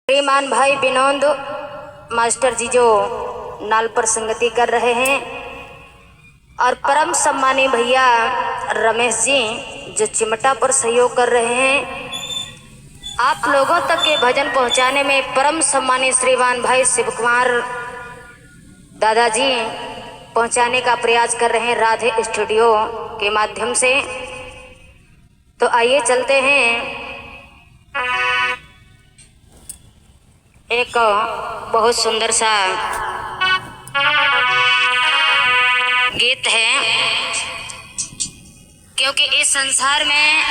श्रीमान भाई विनोद मास्टर जी जो नाल पर संगति कर रहे हैं और परम सम्मानी भैया रमेश जी जो चिमटा पर सहयोग कर रहे हैं। आप लोगों तक ये भजन पहुंचाने में परम सम्मानी श्रीमान भाई शिव कुमार दादाजी पहुंचाने का प्रयास कर रहे हैं राधे स्टूडियो के माध्यम से। तो आइए चलते हैं। एक बहुत सुंदर सा गीत है, क्योंकि इस संसार में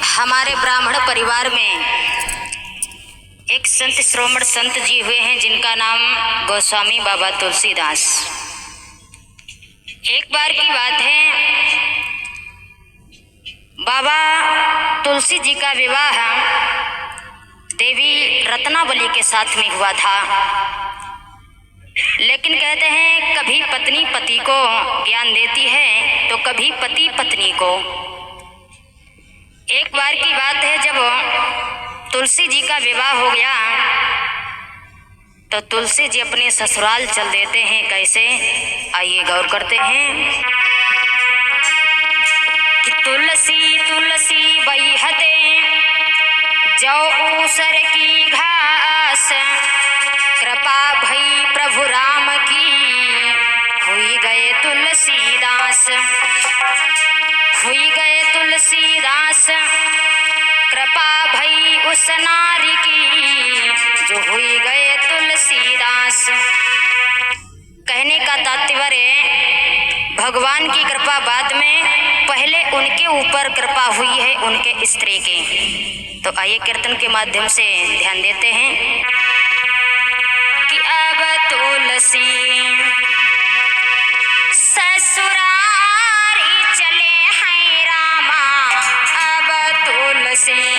हमारे ब्राह्मण परिवार में एक संत श्रोमण संत जी हुए हैं जिनका नाम गोस्वामी बाबा तुलसीदास। एक बार की बात है, बाबा तुलसी जी का विवाह देवी रत्नावली के साथ में हुआ था। लेकिन कहते हैं कभी पत्नी पति को ज्ञान देती है तो कभी पति पत्नी को। एक बार की बात है, जब तुलसी जी का विवाह हो गया तो तुलसी जी अपने ससुराल चल देते हैं। कैसे, आइए गौर करते हैं कि तुलसी तुलसी बैहते जो ऊसर की घास, कृपा भई प्रभु राम की, हुई गए तुलसीदास, हुई गए तुलसीदास, कृपा भई उस नारी की, जो हुई गए तुलसीदास। कहने का तात्पर्य भगवान की कृपा बाद में, पहले उनके ऊपर कृपा हुई है उनके स्त्री के। तो आइए कीर्तन के माध्यम से ध्यान देते हैं कि अब तुलसी ससुरारी चले हैं रामा, अब तुलसी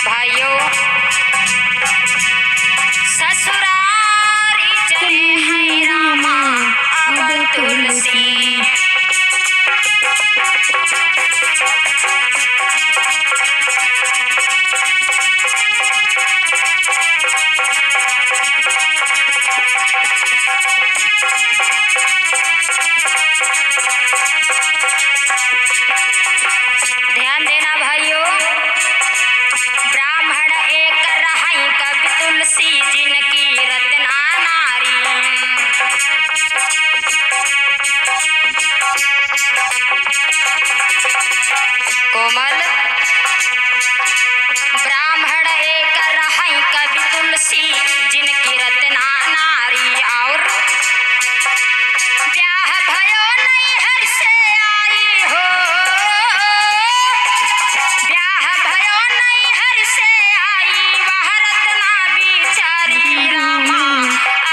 भाइयों, ससुरारी चले हैं रामा, अब तुलसी ध्यान देना भाइयों। ब्राह्मण एक रहाई कवि तुलसी जिनकी रत्ना नारी, कोमल ब्राह्मण एक रहाई कवि तुलसी जिनकी रत्ना नारी, और ब्याह भयो नैहर से आई हो, ब्याह भयो नैहर से आई, वह रत्ना बिचारी रामा,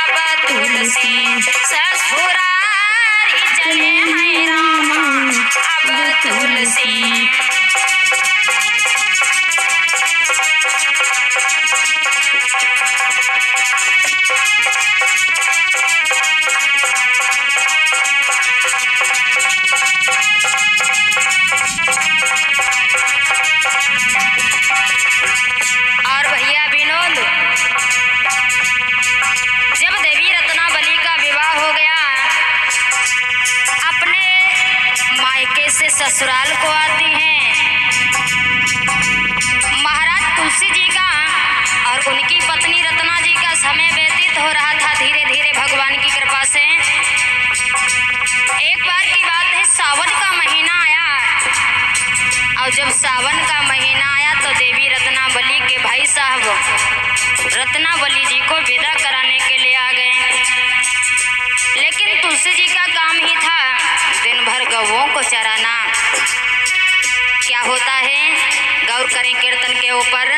अब तुलसी ससुरारी चले हैं रामा, अब तुलसी और भैया विनोद, जब देवी रत्नावली का विवाह हो गया, अपने मायके से ससुराल को आती हैं। महाराज तुलसी जी का और उनकी पत्नी रत्ना जी का समय व्यतीत हो रहा था धीरे धीरे भगवान की कृपा से। एक बार की बात है, सावन का महीना आया, और जब सावन का महीना आया तो देवी रत्नावली के भाई साहब रत्नावली जी को विदा कराने के लिए आ गए। लेकिन तुलसी जी का काम ही था दिन भर गौओं को चराना। क्या होता है, गौर करें कीर्तन के ऊपर।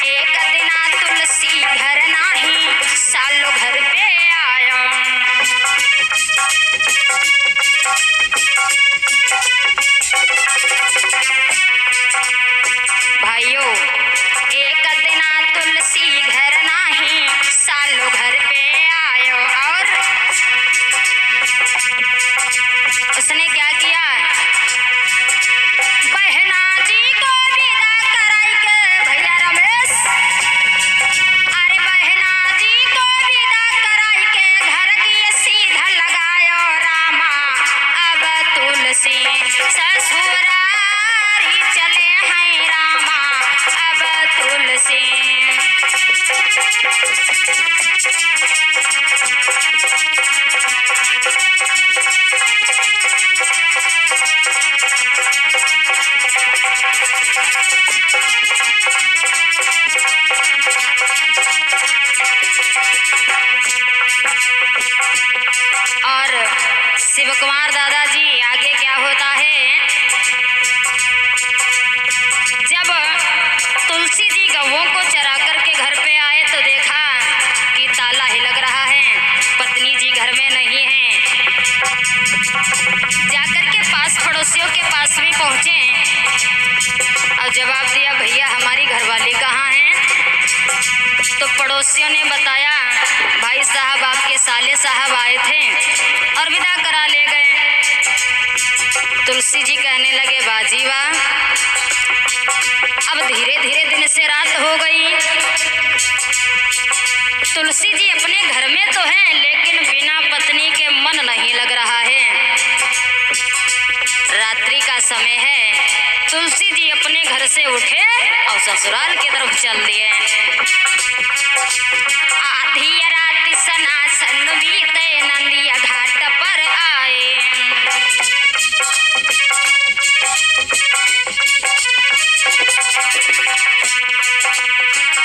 एक दिना तुलसी घर नाही, सालों घर पे आया, भाइयों, एक दिना तुलसी घर नाही, सालों घर और शिव कुमार दादाजी आगे क्या होता है, जब तुलसी जी गौओं को चरा करके घर पे आए तो देखा कि ताला ही लग रहा है, पत्नी जी घर में नहीं है। जाकर के पास पड़ोसियों के पास भी पहुंचे और जवाब दिया, भैया हमारी घरवाली कहाँ है? तो पड़ोसियों ने बताया, भाई साहब आपके साले साहब आए थे और विदा करा ले गए। तुलसी जी कहने लगे, बाजी वाह, अब धीरे धीरे दिन से रात हो गई। तुलसी जी अपने घर में तो हैं, लेकिन बिना पत्नी के मन नहीं लग रहा है। रात्रि का समय है, तुलसी जी अपने घर से उठे और ससुराल की तरफ चल दिए। आधी रात सनासन बीते, नंदिया घाट पर आए।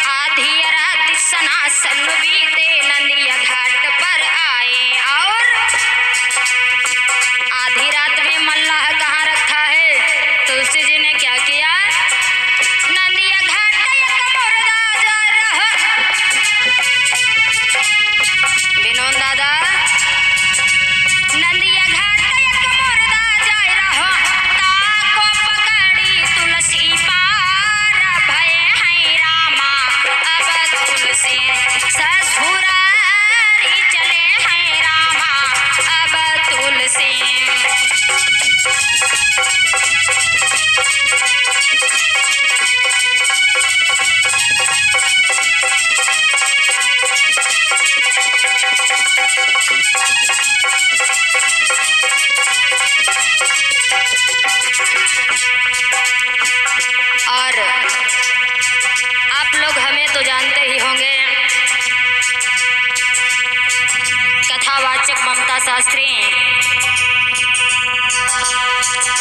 आधी रात सनासन बीते, नंदिया घाट पर आए। और आधी रात में मल्लाह कहाँ रखा है? तुलसी जी ने क्या किया, नंदिया घाट एक मुर्दा जा रहा। विनोद दादा, नंदिया घाट एक मुर्दा जा रहा, ताको पकड़ी तुलसी पार भय है रामा। अब तुलसी ससुरारी चले हैं रामा, अब तुलसी। और आप लोग हमें तो जानते ही होंगे, कथावाचक ममता शास्त्री,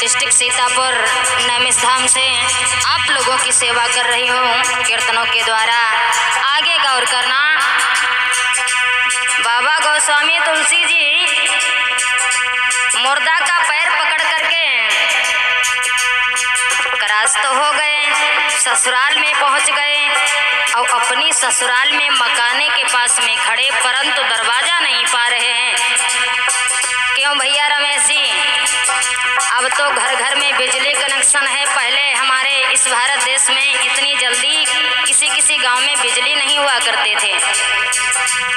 डिस्ट्रिक्ट सीतापुर नैमिष धाम से आप लोगों की सेवा कर रही हूँ कीर्तनों के द्वारा। आगे गौर करना, बाबा गोस्वामी तुलसी जी मुर्दा का पैर पकड़ करके करास तो हो गए, ससुराल में पहुंच गए और अपनी ससुराल में मकाने के पास में खड़े, परंतु दरवाजा नहीं पा रहे हैं। क्यों भैया रमेश जी? अब तो घर घर में बिजली कनेक्शन है। पहले हमारे इस भारत देश में इतनी जल्दी किसी किसी गांव में बिजली नहीं हुआ करते थे।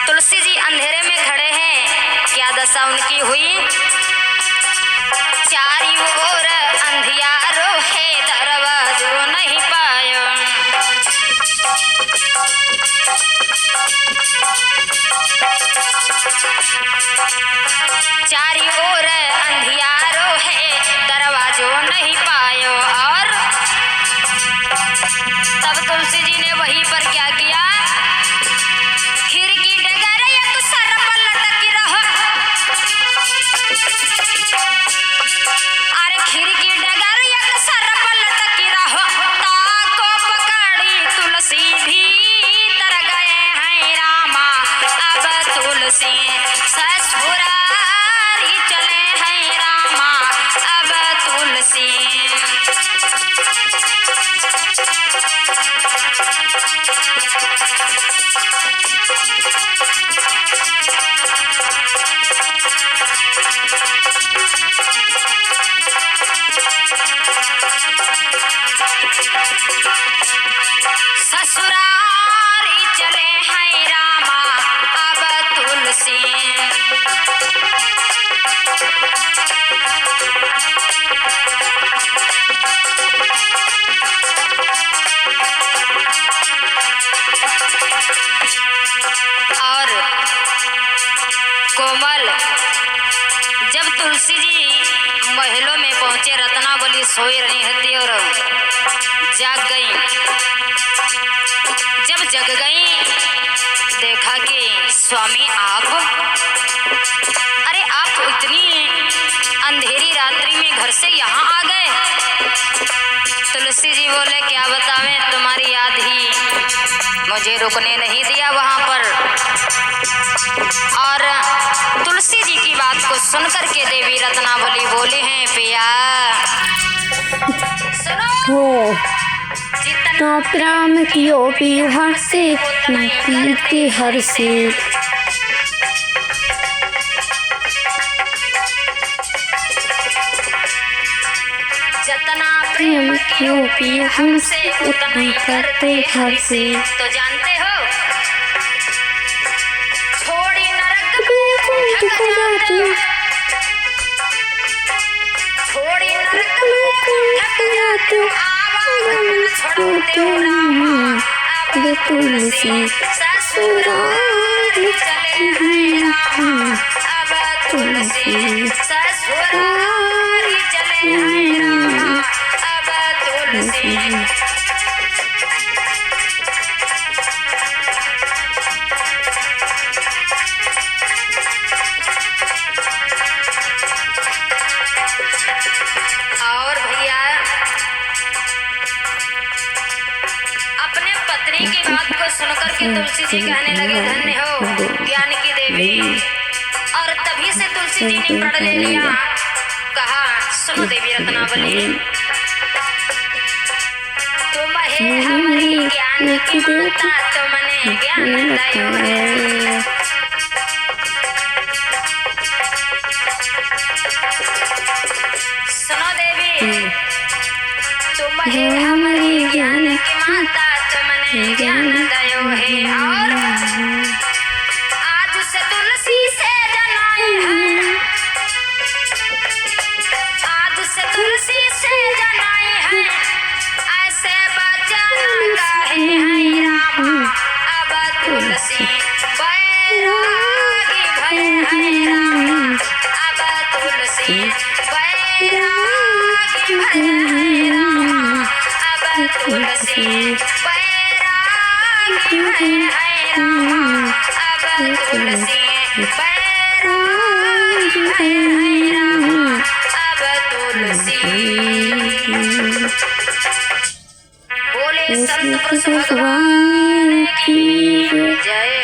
तुलसी जी अंधेरे में खड़े हैं, क्या दशा उनकी हुई, चारी ओर अंधियारो है, दरवाजो नहीं पायो। चारी ओर अंधियारो है, दरवाजो नहीं पायो। और तब तुलसी जी ने वहीं पर क्या किया, खिड़की डगर एक सर पर लटकी रहो। अरे खिड़की डगर एक सर पर लटकी रहो, ताको पकड़ी तुलसी भीतर गए हैं रामा। अब तुलसी ससुरारी चले हैं रामा, अब तुलसी। ससुरारी चले हैं रामा, अब तुलसी। और कोमल जब तुलसी जी महलों में पहुंचे, रत्नावली सोई रही थी और जाग गई। जब जग गई देखा कि स्वामी आप, अरे आप इतनी अंधेरी रात्रि में घर से यहाँ आ गए। तुलसी जी बोले क्या बतावें, तुम्हारी याद ही मुझे रुकने नहीं दिया वहाँ पर। और तुलसी जी की बात को सुनकर के देवी रत्नावली बोले हैं पिया हो जितना प्रेम कियो विवाह से न कीर्ति हर से। जितना प्रेम कियो विवाह से उतना ही करते हर से। तो जानते हो छोड़ी नरक बैकुंठ को जाते छोड़ी नरक थक जाते आवागमन छोड़ते हो रामा। अब तुलसी ससुराल चले हैं रामा। अब तुलसी ससुराल चले हैं रामा। अब तुलसी और भैया अपने पत्नी की बात को सुनकर के तुलसी जी कहने लगे धन्य हो ज्ञान की देवी। और तभी से तुलसी जी ने प्रण ले लिया, कहा सुनो देवी रत्नावली, तुम है हमारी ज्ञान की माता, तुमने ज्ञान दयो है। सुनो देवी, तुम है हमारी ज्ञान की माता, तुमने ज्ञान दयो है। और आज से तुलसी से जनाए हैं, आज से तुलसी से जनाए हैं, ऐसे बचन कहे हैं रामा। अब तुलसी बैरागी भय है रामा। अब तुलसी बैरागी भय है रामा। अब तुलसी बैरागी भय है रामा। अब तुलसी बैरागी भय है रामा। अब तुलसी बोले संत भगवान की जय।